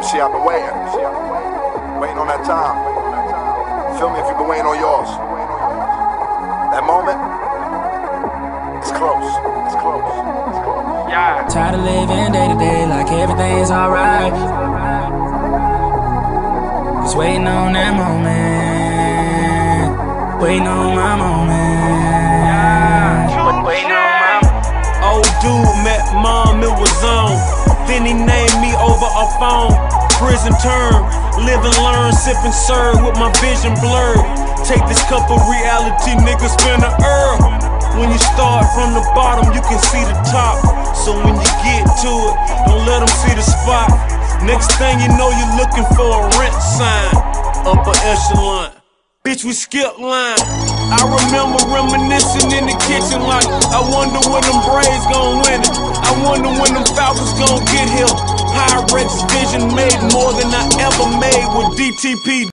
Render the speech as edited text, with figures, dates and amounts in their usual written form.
See, I've been waiting. Waiting on that time. Feel me if you've been waiting on yours. That moment, it's close. It's close. It's close. Yeah. Tired of living day to day like everything's alright. Just waiting on that moment. Waiting on my moment. Yeah. Waiting on my Old dude met mom, it was on. Then he named me over a phone. Prison term, live and learn, sip and serve with my vision blurred. Take this cup of reality, nigga, spin a herb. When you start from the bottom, you can see the top. So when you get to it, don't let them see the spot. Next thing you know, you're looking for a rent sign. Upper echelon, bitch, we skip line. I remember reminiscing in the kitchen like, I wonder when them Braves gon' win it. I wonder when them Falcons gon' get here. High Rex vision made more than I ever made with DTP.